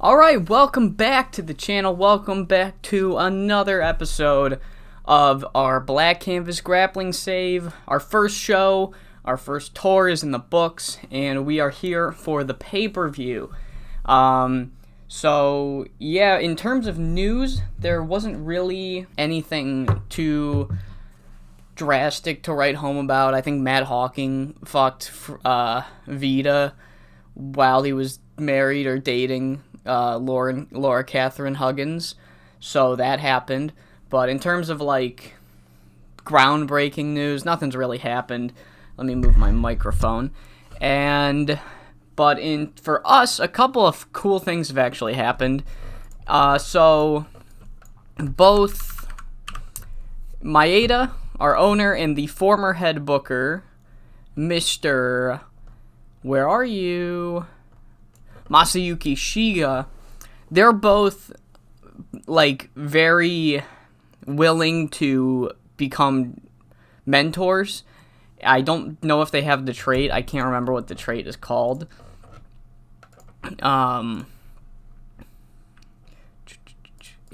Alright, welcome back to the channel. Welcome back to another episode of our Black Canvas Grappling Save. Our first show, our first tour is in the books, and we are here for the pay-per-view. So, yeah, in terms of news, there wasn't really anything too drastic to write home about. I think Matt Hawking fucked Vita while he was married or dating Laura Catherine Huggins, so that happened. But in terms of like groundbreaking news, nothing's really happened. Let me move my microphone. But for us, a couple of cool things have actually happened. So both Maeda, our owner, and the former head booker, Mr. Where are you? Masayuki Shiga, they're both like very willing to become mentors. I don't know if they have the trait. I can't remember what the trait is called. It's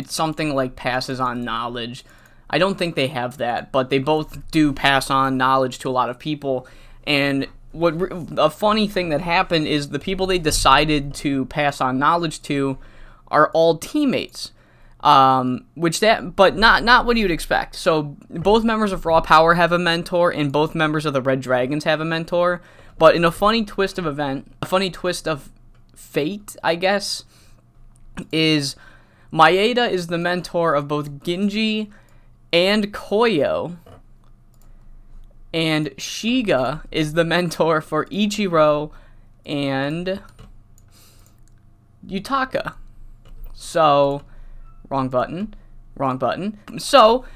something like passes on knowledge. I don't think they have that, but they both do pass on knowledge to a lot of people. And a funny thing that happened is the people they decided to pass on knowledge to are all teammates, but not what you'd expect. So both members of Raw Power have a mentor, and both members of the Red Dragons have a mentor. But in a funny twist of fate, I guess, is Maeda is the mentor of both Ginji and Koyo. And Shiga is the mentor for Ichiro and Yutaka. So, wrong button. So,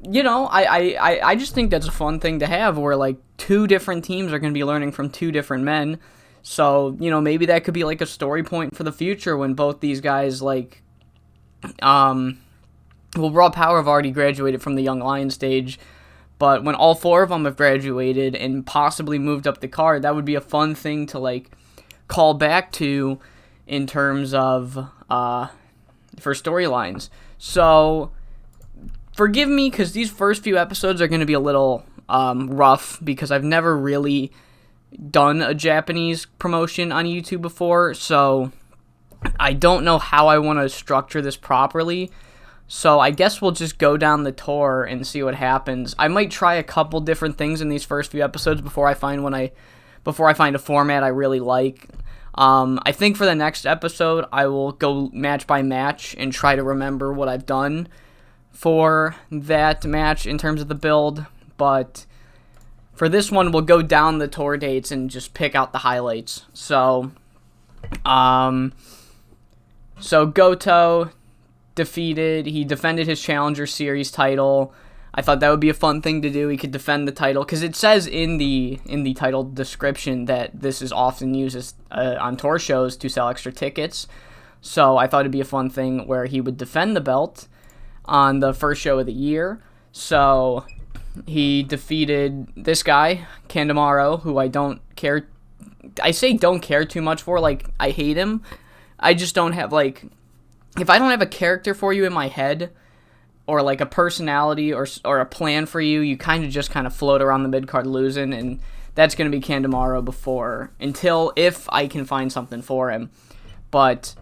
I just think that's a fun thing to have where, like, two different teams are going to be learning from two different men. So, maybe that could be, like, a story point for the future when both these guys, like, Raw Power have already graduated from the Young Lion stage. But when all four of them have graduated and possibly moved up the card, that would be a fun thing to, like, call back to in terms of, for storylines. So, forgive me, because these first few episodes are going to be a little, rough, because I've never really done a Japanese promotion on YouTube before, so I don't know how I want to structure this properly. So I guess we'll just go down the tour and see what happens. I might try a couple different things in these first few episodes before I find a format I really like. I think for the next episode, I will go match by match and try to remember what I've done for that match in terms of the build. But for this one, we'll go down the tour dates and just pick out the highlights. So Goto he defended his Challenger Series title. I thought that would be a fun thing to do. He could defend the title, because it says in the title description that this is often used on tour shows to sell extra tickets. So I thought it'd be a fun thing where he would defend the belt on the first show of the year. So he defeated this guy, Kanemaru, who I don't care too much for. Like, I hate him. I just don't have, like, if I don't have a character for you in my head, or like a personality or a plan for you, you kind of float around the mid-card losing, and that's going to be Kanemaru if I can find something for him. But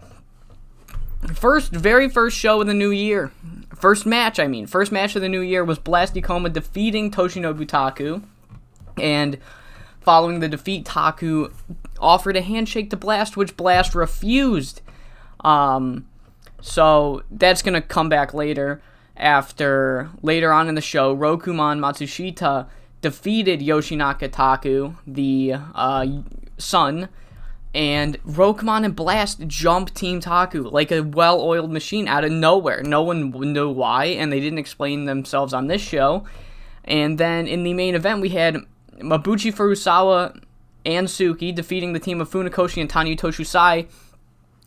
very first show of the new year, first match of the new year was Blasty defeating Toshinobu Taku, and following the defeat, Taku offered a handshake to Blast, which Blast refused. So that's going to come back later on in the show. Rokuman Matsushita defeated Yoshinaka Taku, the son, and Rokuman and Blast jumped Team Taku like a well-oiled machine out of nowhere. No one knew why, and they didn't explain themselves on this show. And then in the main event, we had Mabuchi Furusawa and Suki defeating the team of Funakoshi and Tanya Toshusai.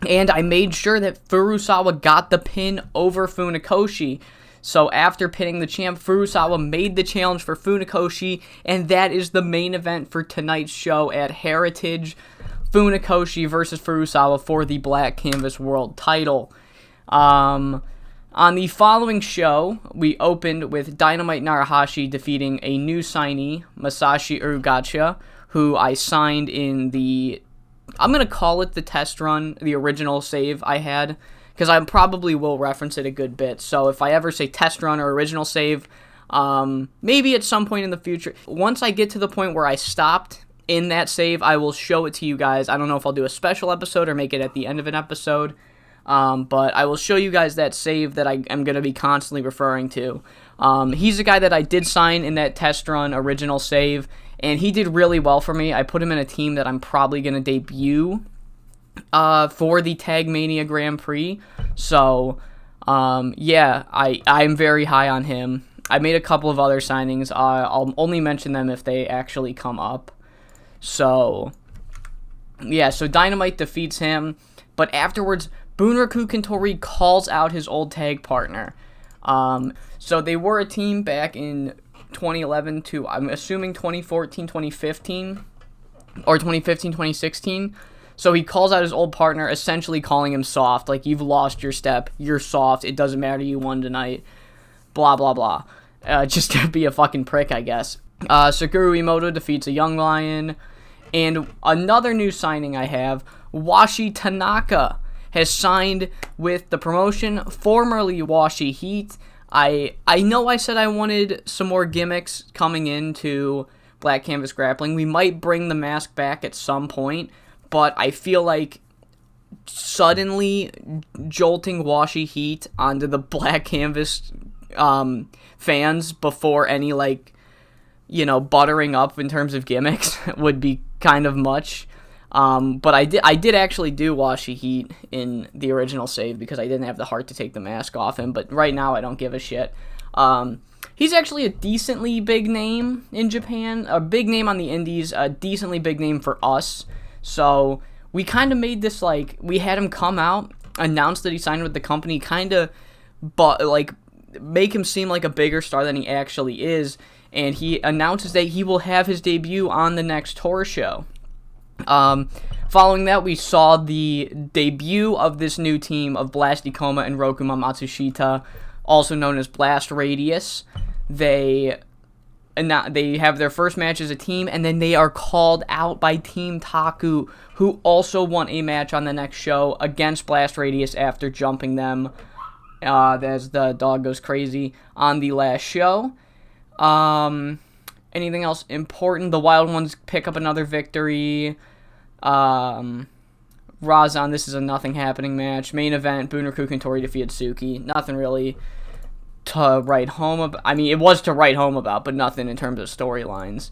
And I made sure that Furusawa got the pin over Funakoshi. So after pinning the champ, Furusawa made the challenge for Funakoshi, and that is the main event for tonight's show at Heritage. Funakoshi versus Furusawa for the Black Canvas World title. On the following show, we opened with Dynamite Narahashi defeating a new signee, Masashi Urugacha, who I signed in the, I'm going to call it the test run, the original save I had, because I probably will reference it a good bit. So if I ever say test run or original save, maybe at some point in the future, once I get to the point where I stopped in that save, I will show it to you guys. I don't know if I'll do a special episode or make it at the end of an episode. But I will show you guys that save that I am going to be constantly referring to. He's a guy that I did sign in that test run original save, and he did really well for me. I put him in a team that I'm probably going to debut for the Tag Mania Grand Prix. So, yeah, I'm very high on him. I made a couple of other signings. I'll only mention them if they actually come up. So, yeah, so Dynamite defeats him, but afterwards, Bunraku Kentori calls out his old tag partner. So they were a team back in 2011 to, I'm assuming, 2014, 2015, or 2015, 2016. So he calls out his old partner, essentially calling him soft. Like, you've lost your step. You're soft. It doesn't matter. You won tonight. Blah, blah, blah. Just to be a fucking prick, I guess. Suguru Imoto defeats a Young Lion. And another new signing I have, Washi Tanaka has signed with the promotion, formerly Washi Heat. I know I said I wanted some more gimmicks coming into Black Canvas Grappling. We might bring the mask back at some point, but I feel like suddenly jolting Washi Heat onto the Black Canvas fans before any, like, you know, buttering up in terms of gimmicks would be kind of much. But I did actually do Washi Heat in the original save because I didn't have the heart to take the mask off him, but right now I don't give a shit. He's actually a decently big name in Japan, a big name on the indies, a decently big name for us. So we kind of made this, like, we had him come out, announce that he signed with the company, kind of, but like, make him seem like a bigger star than he actually is, and he announces that he will have his debut on the next tour show. Following that, we saw the debut of this new team of Blast Ikoma and Rokuma Matsushita, also known as Blast Radius. They have their first match as a team, and then they are called out by Team Taku, who also won a match on the next show against Blast Radius after jumping them, as the dog goes crazy, on the last show. Anything else important? The Wild Ones pick up another victory. Razan, this is a nothing happening match. Main event, Bunraku Kentori defeated Suki. Nothing really to write home about. I mean, it was to write home about, but nothing in terms of storylines.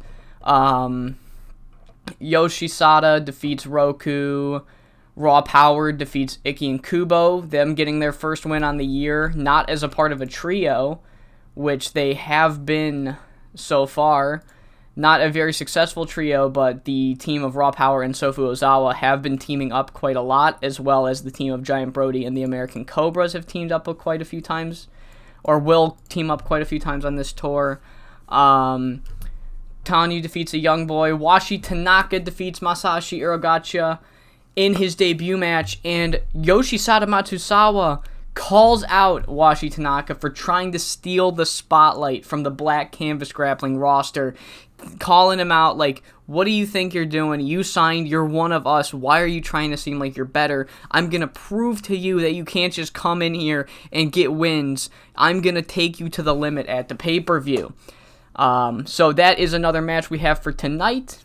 Yoshisada defeats Roku. Raw Power defeats Iki and Kubo, them getting their first win on the year, not as a part of a trio, which they have been so far. Not a very successful trio, but the team of Raw Power and Sofu Ozawa have been teaming up quite a lot, as well as the team of Giant Brody and the American Cobras have teamed up quite a few times, or will team up quite a few times on this tour. Tanyu defeats a young boy. Washi Tanaka defeats Masashi Urugacha in his debut match, and Yoshisada Matsusawa calls out Washi Tanaka for trying to steal the spotlight from the Black Canvas Grappling roster, calling him out like, what do you think you're doing? You signed, you're one of us, why are you trying to seem like you're better? I'm going to prove to you that you can't just come in here and get wins. I'm going to take you to the limit at the pay-per-view. So that is another match we have for tonight.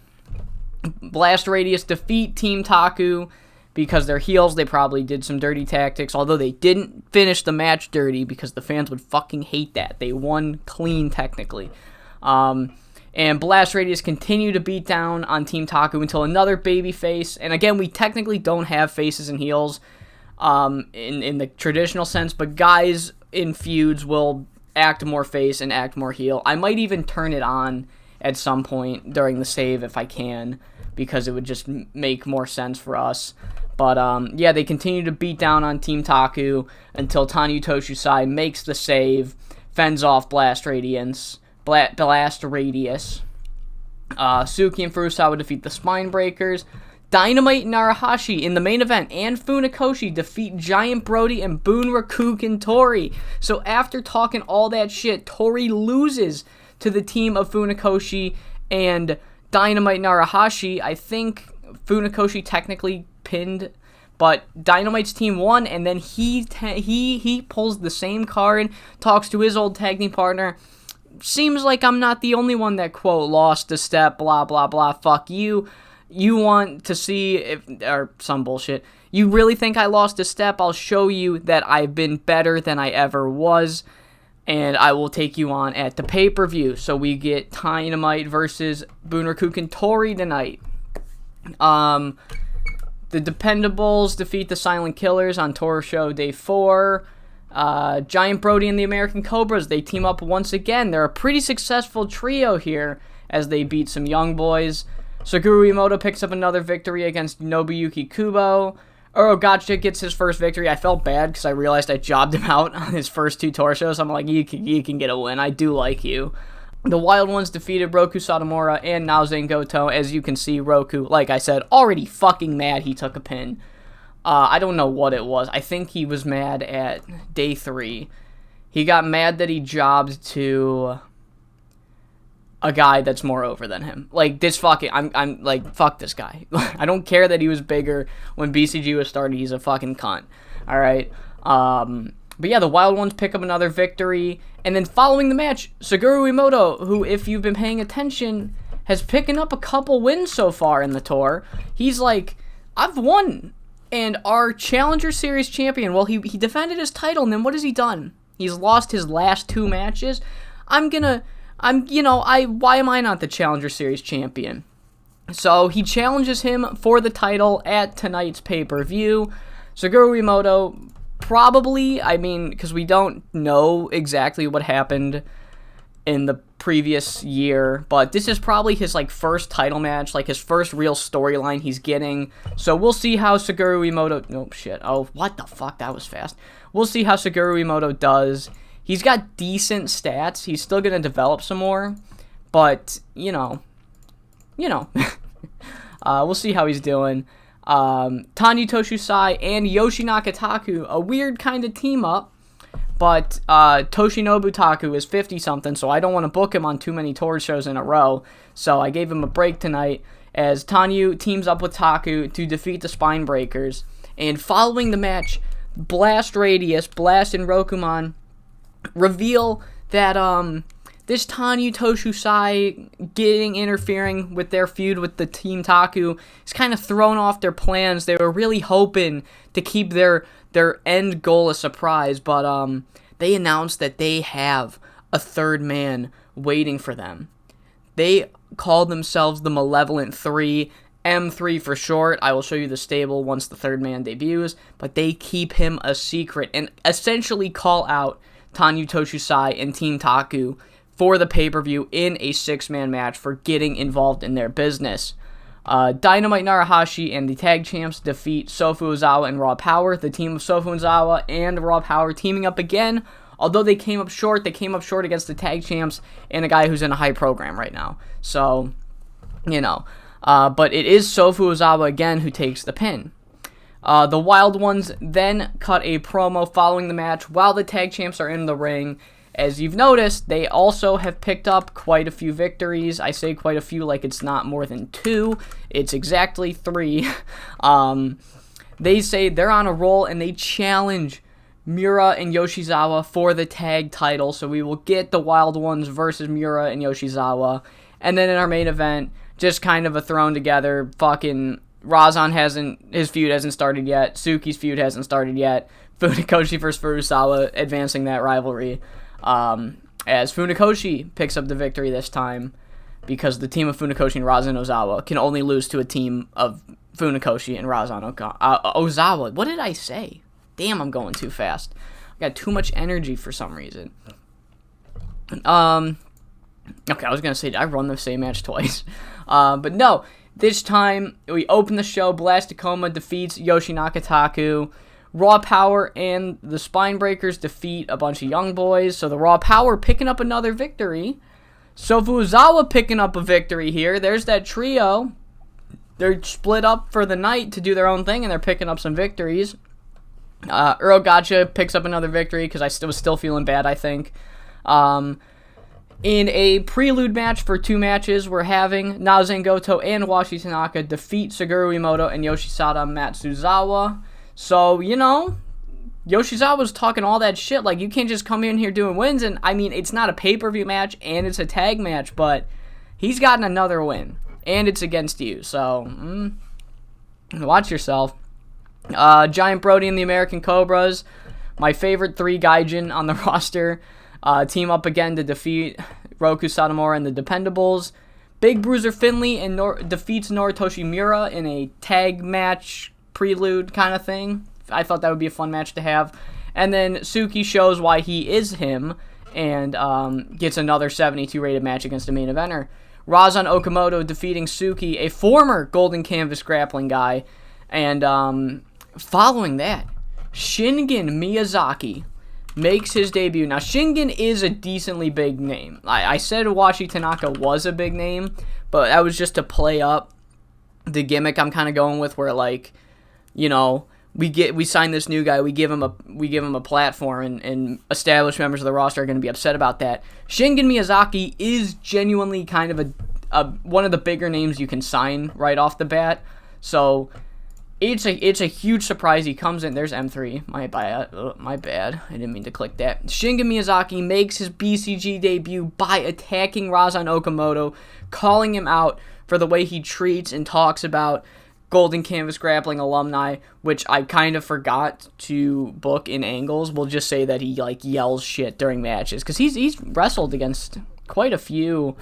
Blast Radius defeat Team Taku because they're heels. They probably did some dirty tactics, although they didn't finish the match dirty because the fans would fucking hate that. They won clean, technically. And Blast Radius continue to beat down on Team Taku until another baby face. And again, we technically don't have faces and heels in the traditional sense, but guys in feuds will act more face and act more heel. I might even turn it on at some point during the save if I can, because it would just make more sense for us. But yeah, they continue to beat down on Team Taku until Tanyu Toshusai makes the save, fends off Blast Radius. Suki and Furusawa defeat the Spine Breakers. Dynamite Narahashi in the main event and Funakoshi defeat Giant Brody and Bunraku Tori. So after talking all that shit, Tori loses to the team of Funakoshi and Dynamite Narahashi. I think Funakoshi technically pinned, but Dynamite's team won, and then he pulls the same card, talks to his old tag team partner. Seems like I'm not the only one that, quote, lost a step, blah, blah, blah, fuck you. You want to see if, or some bullshit. You really think I lost a step? I'll show you that I've been better than I ever was, and I will take you on at the pay-per-view. So we get Dynamite versus Bunraku Tori tonight. The Dependables defeat the Silent Killers on Tour Show Day 4. Giant Brody and the American Cobras, they team up once again. They're a pretty successful trio here as they beat some young boys. Suguru Imoto picks up another victory against Nobuyuki Kubo. Gotcha gets his first victory. I felt bad because I realized I jobbed him out on his first 2 tour shows. I'm like, you can get a win. I do like you. The Wild Ones defeated Roku Satomura and Naozen Goto. As you can see, Roku, like I said, already fucking mad he took a pin. I don't know what it was. I think he was mad at day 3. He got mad that he jobbed to a guy that's more over than him. Like, this fucking, I'm like, fuck this guy. I don't care that he was bigger when BCG was started. He's a fucking cunt. Alright? But yeah, the Wild Ones pick up another victory. And then following the match, Suguru Imoto, who, if you've been paying attention, has picking up a couple wins so far in the tour. He's like, I've won. And our Challenger Series champion, well, he defended his title, and then what has he done? He's lost his last 2 matches. Why am I not the Challenger Series champion? So he challenges him for the title at tonight's pay-per-view. Suguru Imoto probably, because we don't know exactly what happened in the previous year, but this is probably his first title match, his first real storyline he's getting. So we'll see how Suguru Imoto, what the fuck, that was fast. We'll see how Suguru Imoto does. He's got decent stats. He's still going to develop some more. But, we'll see how he's doing. Tanya Toshusai and Yoshi Nakataku, a weird kind of team up. But Toshinobu Taku is 50-something, so I don't want to book him on too many tour shows in a row. So I gave him a break tonight as Tanyu teams up with Taku to defeat the Spine Breakers. And following the match, Blast Radius, Blast and Rokuman reveal that this Tanyu Toshusai interfering with their feud with the Team Taku is kind of thrown off their plans. They were really hoping to keep their end goal a surprise, but they announced that they have a third man waiting for them. They call themselves the Malevolent 3, M3 for short. I will show you the stable once the third man debuts, but they keep him a secret and essentially call out Tanyu Toshusai and Team Taku for the pay-per-view in a 6-man match for getting involved in their business. Dynamite Narahashi and the tag champs defeat Sofu Ozawa and Raw Power. The team of Sofu Ozawa and Raw Power teaming up again. Although they came up short against the tag champs and a guy who's in a high program right now. So, but it is Sofu Ozawa again who takes the pin. The Wild Ones then cut a promo following the match while the tag champs are in the ring. As you've noticed, they also have picked up quite a few victories. I say quite a few like it's not more than 2. It's exactly 3. They say they're on a roll and they challenge Miura and Yoshizawa for the tag title. So we will get the Wild Ones versus Miura and Yoshizawa. And then in our main event, just kind of a thrown together fucking Razan his feud hasn't started yet. Suki's feud hasn't started yet. Funakoshi versus Furusawa advancing that rivalry. As Funakoshi picks up the victory this time because the team of Funakoshi and Razan Ozawa can only lose to a team of Funakoshi and Razan Ozawa. What did I say? Damn, I'm going too fast. I got too much energy for some reason. Okay, I was going to say, did I run the same match twice? But no, this time we open the show. Blast Tacoma defeats Yoshi Nakataku. Raw Power and the Spine Breakers defeat a bunch of young boys. So the Raw Power picking up another victory. Sofu Ozawa picking up a victory here. There's that trio. they're split up for the night to do their own thing, and they're picking up some victories. Earl Gotcha picks up another victory because I was still feeling bad, I think. In a prelude match for 2 matches, we're having Naozen Goto and Washi Tanaka defeat Suguru Imoto and Yoshisada Matsuzawa. So, Yoshizawa's talking all that shit. Like, you can't just come in here doing wins. And, I mean, it's not a pay-per-view match and it's a tag match, but he's gotten another win. And it's against you. So, watch yourself. Giant Brody and the American Cobras, my favorite 3 Gaijin on the roster, team up again to defeat Roku Satomura and the Dependables. Big Bruiser Finley defeats Noritoshi Miura in a tag match prelude kind of thing. I thought that would be a fun match to have. And then Suki shows why he is him and gets another 72 rated match against a main eventer. Razan Okamoto defeating Suki, a former Golden Canvas grappling guy. And following that, Shingen Miyazaki makes his debut. Now, Shingen is a decently big name. I said Washi Tanaka was a big name, but that was just to play up the gimmick I'm kind of going with, where, like, we sign this new guy, we give him a platform, and established members of the roster are going to be upset about that. Shingen Miyazaki is genuinely kind of a one of the bigger names you can sign right off the bat. So it's a huge surprise. He comes in. There's M3. My bad. I didn't mean to click that. Shingen Miyazaki makes his BCG debut by attacking Razan Okamoto, calling him out for the way he treats and talks about Golden Canvas grappling alumni, which I kind of forgot to book in angles. We'll just say that he, like, yells shit during matches, because he's wrestled against quite a few.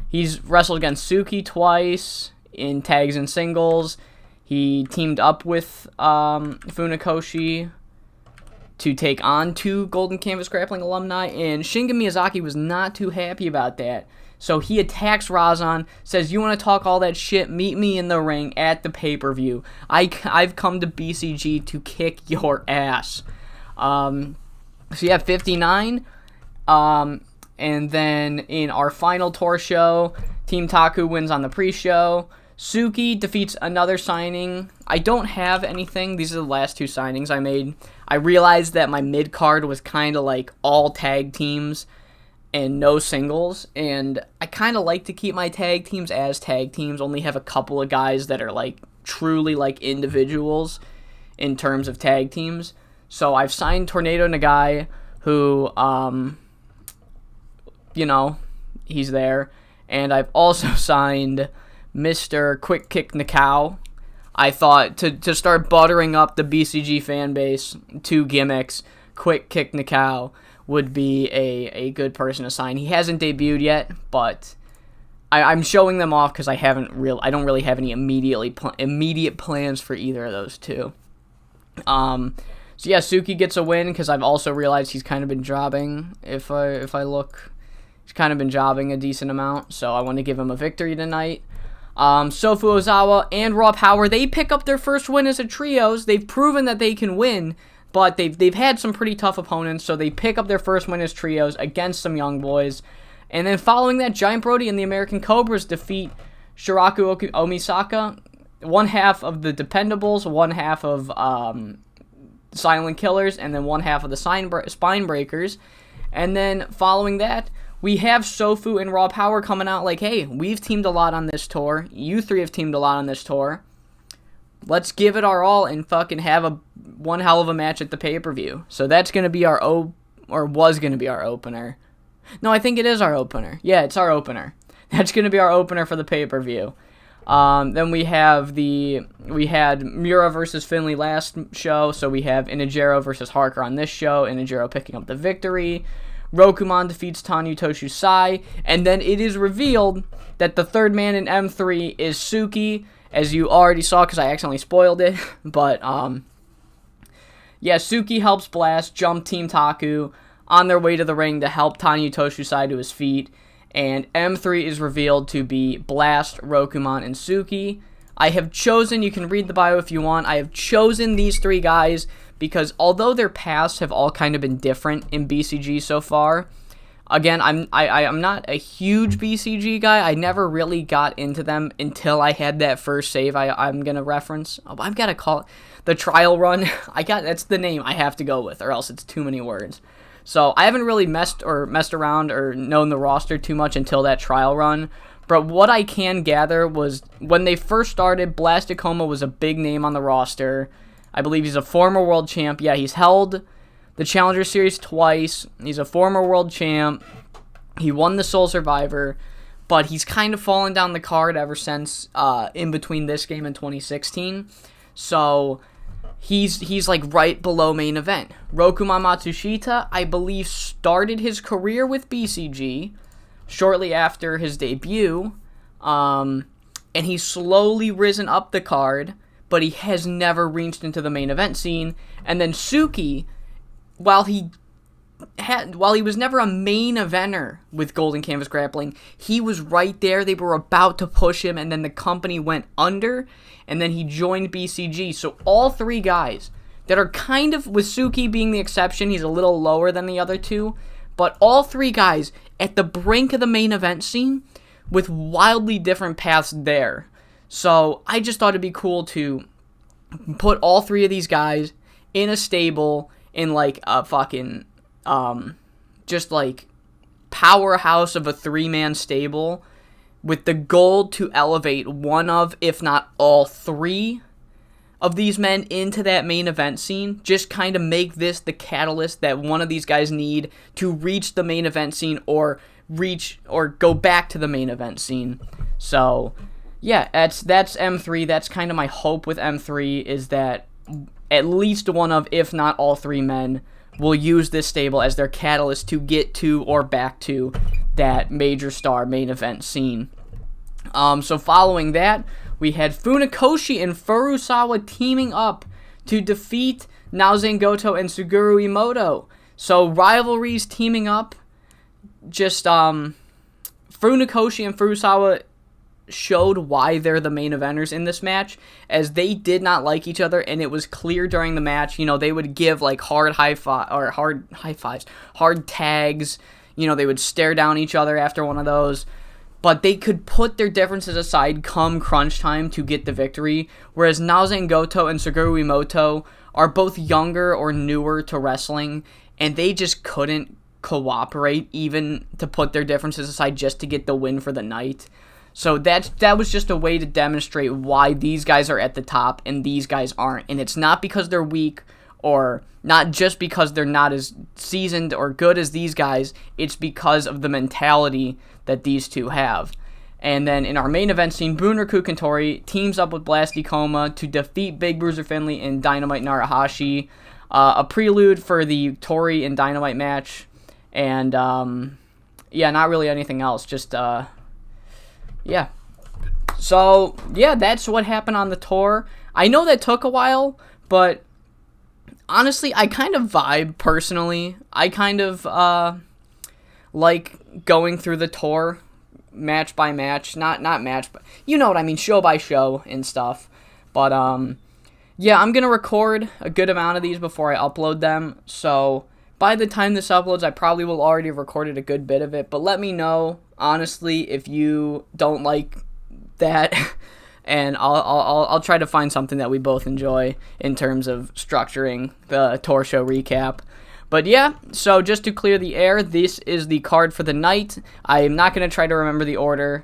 He's wrestled against Suki twice in tags and singles. He teamed up with Funakoshi to take on 2 Golden Canvas grappling alumni, and Shingen Miyazaki was not too happy about that. So he attacks Razan, says, "You want to talk all that shit? Meet me in the ring at the pay-per-view. I've come to BCG to kick your ass." So yeah, 59. And then in our final tour show, Team Taku wins on the pre-show. Suki defeats another signing. I don't have anything. These are the last 2 signings I made. I realized that my mid-card was kind of like all tag teams and no singles, and I kind of like to keep my tag teams as tag teams, only have a couple of guys that are, like, truly, like, individuals in terms of tag teams. So I've signed Tornado Nagai, who, he's there, and I've also signed Mr. Quick Kick Nakao. I thought to start buttering up the BCG fan base, 2 gimmicks, Quick Kick Nakao would be a good person to sign. He hasn't debuted yet, but I'm showing them off because I don't really have any immediate plans for either of those 2. So yeah, Suki gets a win because I've also realized he's kind of been jobbing. If I look, he's kind of been jobbing a decent amount, so I want to give him a victory tonight. Sofu Ozawa and Raw Power, they pick up their first win as a trios. They've proven that they can win, but they've had some pretty tough opponents, so they pick up their first win as trios against some young boys. And then following that, Giant Brody and the American Cobras defeat Shiraku Omisaka, one half of the Dependables, one half of Silent Killers, and then one half of the Spine Breakers. And then following that, we have Sofu and Raw Power coming out like, hey, we've teamed a lot on this tour. You 3 have teamed a lot on this tour. Let's give it our all and fucking have one hell of a match at the pay-per-view. So that's going to be was going to be our opener. No, I think it is our opener. Yeah, it's our opener. That's going to be our opener for the pay-per-view. Then we had Miura versus Finley last show, so we have Inajiro versus Harker on this show. Inajiro picking up the victory. Rokuman defeats Tanyu Toshusai, and then it is revealed that the third man in M3 is Suki, as you already saw because I accidentally spoiled it. But yeah, Suki helps Blast jump Team Taku on their way to the ring to help Tanyu Toshusai to his feet, and M3 is revealed to be Blast, Rokuman, and Suki. I have chosen, you can read the bio if you want, I have chosen these 3 guys because although their paths have all kind of been different in BCG so far, Again, I'm not a huge BCG guy. I never really got into them until I had that first save I'm going to reference. Oh, I've got to call it the trial run. That's the name I have to go with, or else it's too many words. So I haven't really messed around or known the roster too much until that trial run. But what I can gather was when they first started, Blasticoma was a big name on the roster. I believe he's a former world champ. Yeah, he's held the Challenger Series twice. He's a former world champ. He won the Soul Survivor, but he's kind of fallen down the card ever since in between this game and 2016. So he's like right below main event. Rokuma Matsushita, I believe, started his career with BCG shortly after his debut, and he's slowly risen up the card, but he has never reached into the main event scene. And then Suki, while he was never a main eventer with Golden Canvas Grappling, he was right there. They were about to push him, and then the company went under, and then he joined BCG. So all three guys that are kind of, with Suki being the exception, he's a little lower than the other two, but all three guys at the brink of the main event scene with wildly different paths there. So I just thought it'd be cool to put all three of these guys in a stable, in like a fucking just like powerhouse of a 3-man stable, with the goal to elevate one of, if not all three of these men into that main event scene. Just kind of make this the catalyst that one of these guys need to reach the main event scene, or go back to the main event scene. So yeah, that's M3. That's kind of my hope with M3, is that at least one of, if not all three men, will use this stable as their catalyst to get to or back to that major star main event scene. So following that, we had Funakoshi and Furusawa teaming up to defeat Naozen Goto and Suguru Imoto. So rivalries teaming up. Just Funakoshi and Furusawa showed why they're the main eventers in this match, as they did not like each other, and it was clear during the match. They would give like hard tags. They would stare down each other after one of those, but they could put their differences aside come crunch time to get the victory. Whereas Naozen Goto and Suguru Imoto are both younger or newer to wrestling, and they just couldn't cooperate even to put their differences aside just to get the win for the night. So that was just a way to demonstrate why these guys are at the top and these guys aren't. And it's not because they're weak, or not just because they're not as seasoned or good as these guys. It's because of the mentality that these two have. And then in our main event scene, Bunraku Kantori teams up with Blasticoma to defeat Big Bruiser Finley and Dynamite Narahashi. A prelude for the Tori and Dynamite match. And, not really anything else. Just, yeah. So, yeah, that's what happened on the tour. I know that took a while, but honestly, I kind of vibe personally. I kind of like going through the tour match by match. Not match, but you know what I mean, show by show and stuff. But, yeah, I'm going to record a good amount of these before I upload them. So by the time this uploads, I probably will already have recorded a good bit of it. But let me know, honestly, if you don't like that, and I'll try to find something that we both enjoy in terms of structuring the tour show recap. But yeah, so just to clear the air, this is the card for the night. I am not going to try to remember the order.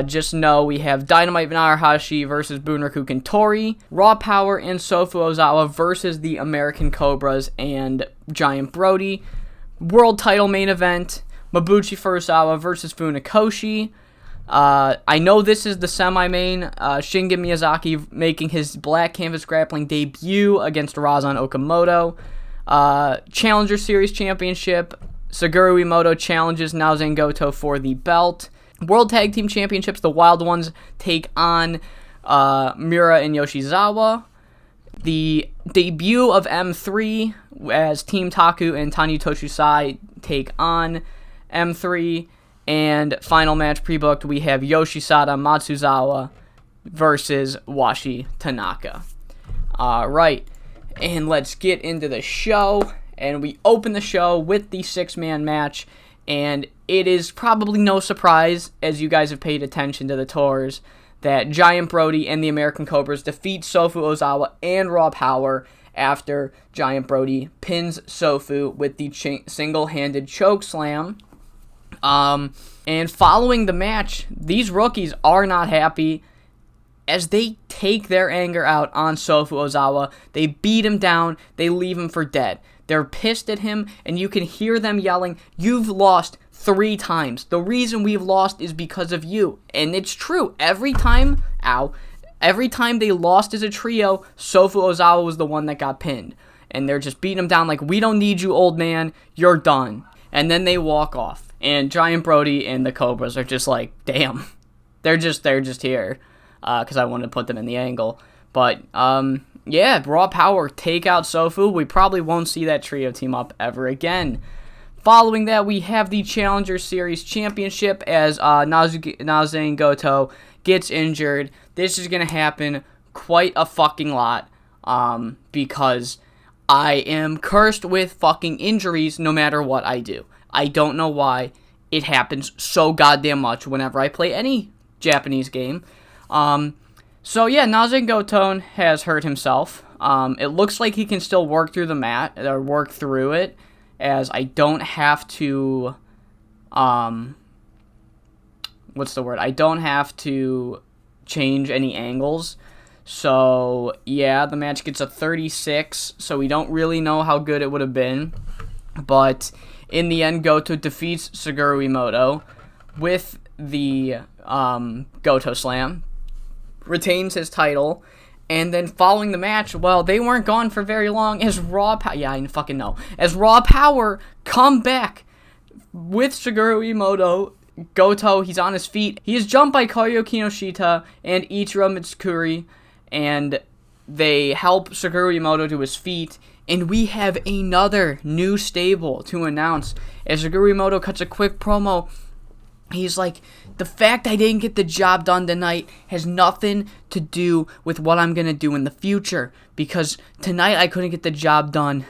Just know we have Dynamite Narahashi versus Bunraku Kantori, Raw Power and Sofu Ozawa versus the American Cobras and Giant Brody. World title main event, Mabuchi Furusawa versus Funakoshi. I know this is the semi-main. Shingo Miyazaki making his Black Canvas Grappling debut against Razan Okamoto. Challenger Series Championship, Suguru Imoto challenges Naozen Goto for the belt. World Tag Team Championships, the Wild Ones take on Miura and Yoshizawa. The debut of M3 as Team Taku and Tanyu Toshusai take on M3. And final match pre-booked, we have Yoshisada Matsuzawa versus Washi Tanaka. Alright, and let's get into the show. And we open the show with the 6-man match. And it is probably no surprise, as you guys have paid attention to the tours, that Giant Brody and the American Cobras defeat Sofu Ozawa and Raw Power after Giant Brody pins Sofu with the single-handed choke slam. And following the match, these rookies are not happy as they take their anger out on Sofu Ozawa. They beat him down. They leave him for dead. They're pissed at him, and you can hear them yelling, "You've lost 3 times. The reason we've lost is because of you." And it's true. Every time they lost as a trio, Sofu Ozawa was the one that got pinned. And they're just beating him down like, "We don't need you, old man. You're done." And then they walk off. And Giant Brody and the Cobras are just like, damn. They're just here. Because I wanted to put them in the angle. But, yeah, Raw Power take out Sofu. We probably won't see that trio team up ever again. Following that, we have the Challenger Series Championship as Nazen Goto gets injured. This is going to happen quite a fucking lot because I am cursed with fucking injuries no matter what I do. I don't know why it happens so goddamn much whenever I play any Japanese game. So yeah, Nazen Goto has hurt himself. It looks like he can still work through the mat, or work through it, as I don't have to, I don't have to change any angles. So yeah, the match gets a 36, so we don't really know how good it would have been. But in the end, Goto defeats Suguru Imoto with the Goto Slam, retains his title, and then following the match, well, they weren't gone for very long as Raw Power, as Raw Power come back with Suguru Imoto. Goto, he's on his feet. He is jumped by Kayo Kinoshita and Ichiro Mitsukuri, and they help Suguru Imoto to his feet. And we have another new stable to announce as Suguru Imoto cuts a quick promo. He's like, "The fact I didn't get the job done tonight has nothing to do with what I'm going to do in the future. Because tonight I couldn't get the job done,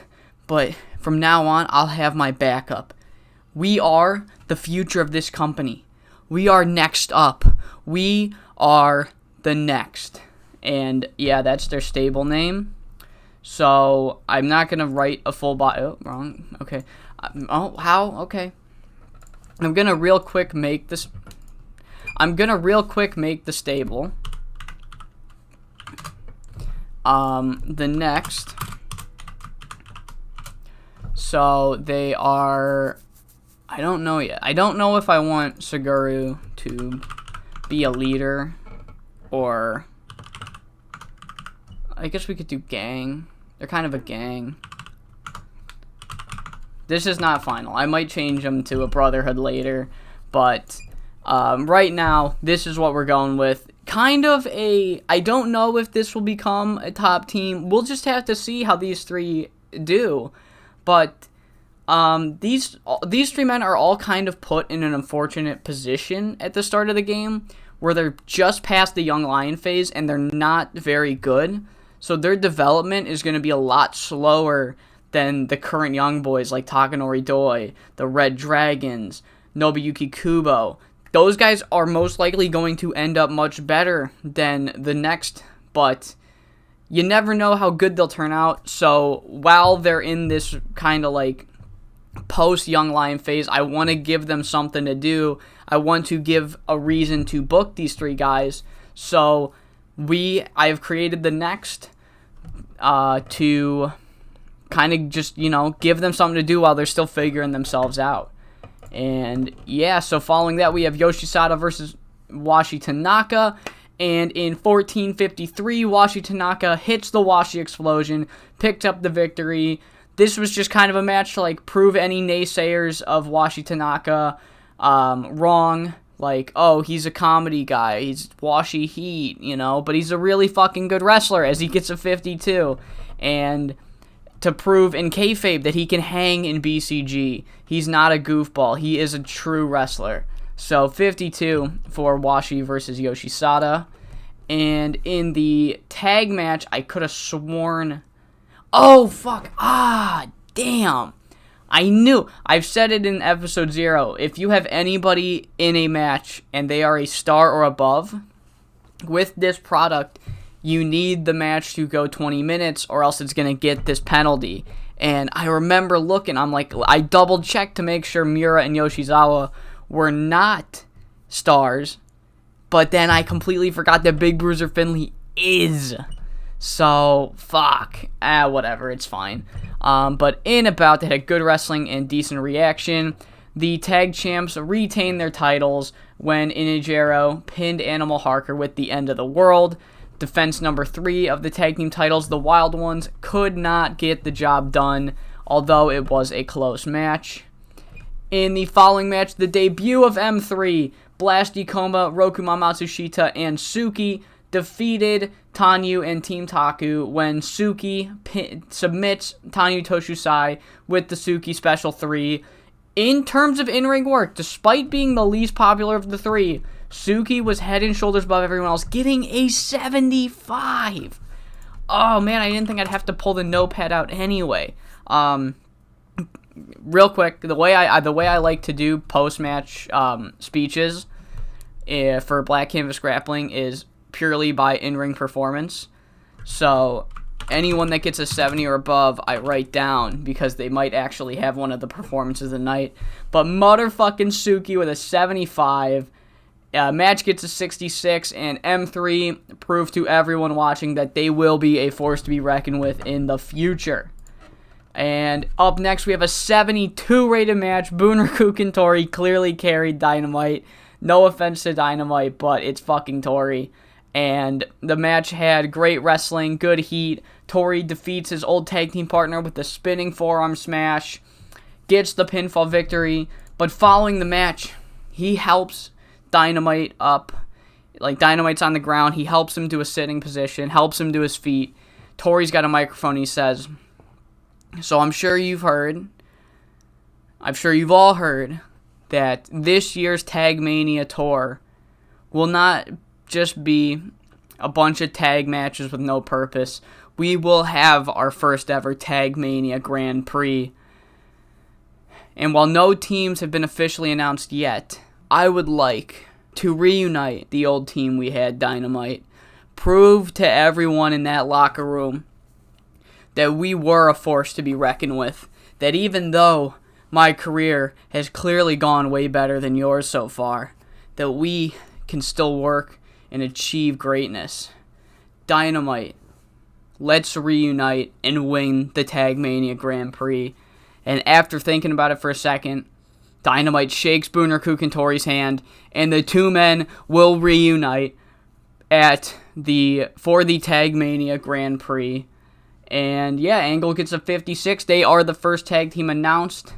but from now on I'll have my backup. We are the future of this company. We are next up. We are the next." And yeah, that's their stable name. So I'm not going to write a full bio. Oh, wrong. Okay. How? Okay. I'm going to real quick make the stable. The next. So they are, I don't know yet. I don't know if I want Suguru to be a leader, or I guess we could do gang. They're kind of a gang. This is not final. I might change them to a brotherhood later, but right now, this is what we're going with. Kind of I don't know if this will become a top team. We'll just have to see how these three do. But these 3 men are all kind of put in an unfortunate position at the start of the game, where they're just past the young lion phase and they're not very good. So their development is going to be a lot slower than the current young boys like Takanori Doi, the Red Dragons, Nobuyuki Kubo. Those guys are most likely going to end up much better than the next, but you never know how good they'll turn out. So while they're in this kind of like post-Young Lion phase, I want to give them something to do. I want to give a reason to book these 3 guys. So I have created the next to kind of just, give them something to do while they're still figuring themselves out. And yeah, so following that, we have Yoshisada versus Washi Tanaka. And in 1453, Washi Tanaka hits the Washi Explosion, picked up the victory. This was just kind of a match to prove any naysayers of Washi Tanaka wrong. Like, oh, he's a comedy guy, he's Washi Heat, but he's a really fucking good wrestler, as he gets a 52. And to prove in kayfabe that he can hang in BCG, he's not a goofball, he is a true wrestler. So 52 for Washi versus Yoshisada. And in the tag match, I could have sworn, oh fuck, damn, I've said it in episode 0. If you have anybody in a match and they are a star or above, with this product, you need the match to go 20 minutes or else it's going to get this penalty. And I remember looking, I'm like, I double checked to make sure Miura and Yoshizawa were not stars, but then I completely forgot that Big Bruiser Finley is. So, fuck. Whatever, it's fine. But in a bout that had good wrestling and decent reaction, the tag champs retained their titles when Inajero pinned Animal Harker with the End of the World. Defense number 3 of the tag team titles, the Wild Ones could not get the job done, although it was a close match. In the following match, the debut of M3, Blasty Koma, Rokuma Matsushita, and Suki defeated Tanyu and Team Taku when Suki submits Tanyu Toshusai with the Suki Special 3. In terms of in-ring work, despite being the least popular of the 3, Suki was head and shoulders above everyone else, getting a 75. Oh man, I didn't think I'd have to pull the notepad out anyway. Real quick, the way I like to do post-match speeches for Black Canvas Grappling is purely by in-ring performance. So anyone that gets a 70 or above, I write down because they might actually have one of the performances of the night. But motherfucking Suki with a 75. Match gets a 66, and M3 proved to everyone watching that they will be a force to be reckoned with in the future. And up next, we have a 72 rated match. Bunraku Tori clearly carried Dynamite. No offense to Dynamite, but it's fucking Tori. And the match had great wrestling, good heat. Tori defeats his old tag team partner with the spinning forearm smash, gets the pinfall victory. But following the match, he helps Dynamite up. Like, Dynamite's on the ground. He helps him to a sitting position, helps him to his feet. Tori's got a microphone. He says, "So I'm sure you've all heard that this year's Tag Mania tour will not just be a bunch of tag matches with no purpose. We will have our first ever Tag Mania Grand Prix. And while no teams have been officially announced yet, I would like to reunite the old team we had, Dynamite. Prove to everyone in that locker room that we were a force to be reckoned with. That even though my career has clearly gone way better than yours so far, that we can still work and achieve greatness. Dynamite, let's reunite and win the Tag Mania Grand Prix." And after thinking about it for a second, Dynamite shakes Bunraku Tori's hand, and the two men will reunite for the Tag Mania Grand Prix. And yeah, Angle gets a 56. They are the first tag team announced.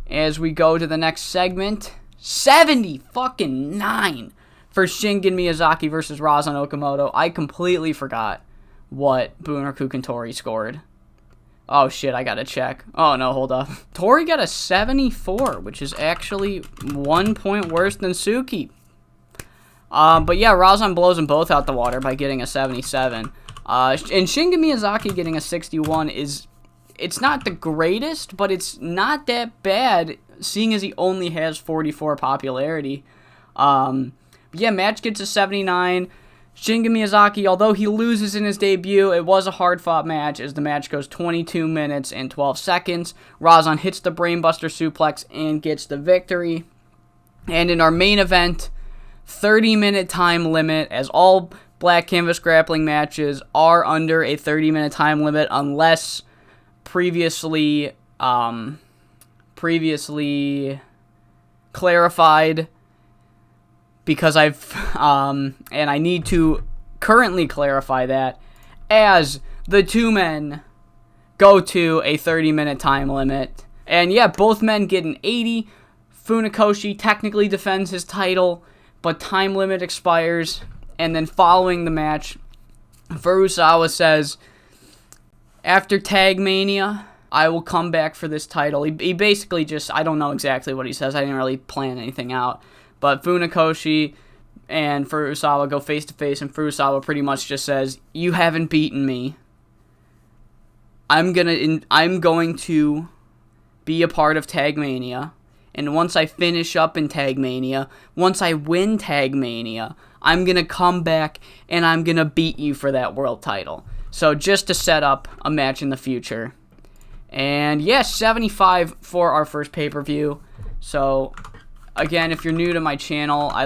As we go to the next segment, 79 for Shingen Miyazaki versus Razan Okamoto. I completely forgot what Bunraku Tori scored. Oh shit, I gotta check. Oh no, hold up. Tori got a 74, which is actually 1 point worse than Suki. But yeah, Razan blows them both out the water by getting a 77. And Shingen Miyazaki getting a 61 it's not the greatest, but it's not that bad, seeing as he only has 44 popularity. Yeah, match gets a 79. Shingen Miyazaki, although he loses in his debut, it was a hard-fought match as the match goes 22 minutes and 12 seconds. Razan hits the Brainbuster suplex and gets the victory. And in our main event, 30-minute time limit, as all Black Canvas Grappling matches are under a 30-minute time limit unless previously clarified, because and I need to currently clarify that, as the two men go to a 30-minute time limit. And yeah, both men get an 80. Funakoshi technically defends his title, but time limit expires. And then following the match, Furusawa says, "After Tag Mania, I will come back for this title." He basically just, I don't know exactly what he says. I didn't really plan anything out. But Funakoshi and Furusawa go face to face, and Furusawa pretty much just says, "You haven't beaten me. I'm going to be a part of Tag Mania. And once I finish up in Tag Mania, once I win Tag Mania, I'm going to come back and I'm going to beat you for that world title. So just to set up a match in the future. And yes, 75 for our first pay-per-view. So again, if you're new to my channel, I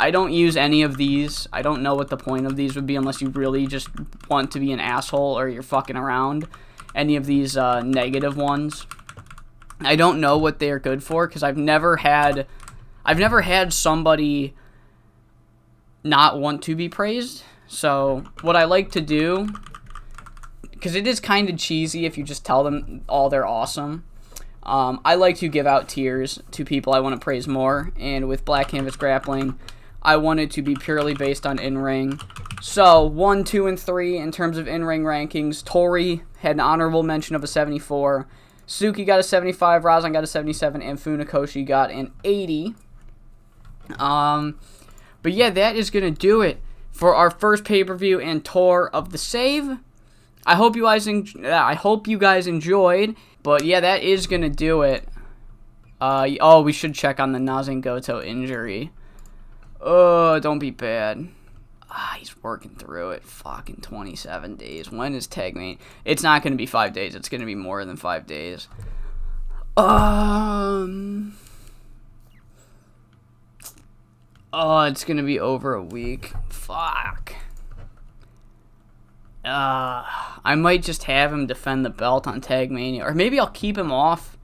don't use any of these. I don't know what the point of these would be unless you really just want to be an asshole or you're fucking around. Any of these negative ones. I don't know what they're good for because I've never had somebody not want to be praised. So what I like to do, because it is kind of cheesy if you just tell them all they're awesome, I like to give out tiers to people I want to praise more. And with Black Canvas Grappling, I want it to be purely based on in-ring. So 1, 2, and 3 in terms of in-ring rankings. Tori had an honorable mention of a 74. Suki got a 75, Razan got a 77, and Funakoshi got an 80. But yeah, that is going to do it for our first pay-per-view and tour of the save. I hope you guys enjoyed. But yeah, that is going to do it. We should check on the Nazengoto injury. Oh, don't be bad. He's working through it. Fucking 27 days. When is Tag Mania? It's not going to be 5 days. It's going to be more than 5 days. It's going to be over a week. Fuck. I might just have him defend the belt on Tag Mania. Or maybe I'll keep him off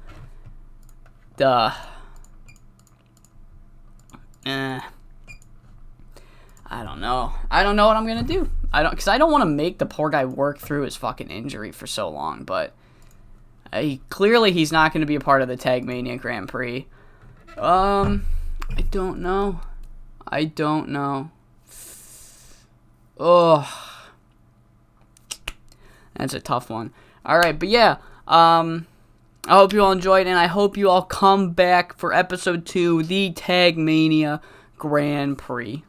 I don't know. I don't know what I'm going to do. Because I don't want to make the poor guy work through his fucking injury for so long. But clearly he's not going to be a part of the Tag Mania Grand Prix. I don't know. That's a tough one. Alright, but yeah. I hope you all enjoyed, and I hope you all come back for episode 2, the Tag Mania Grand Prix.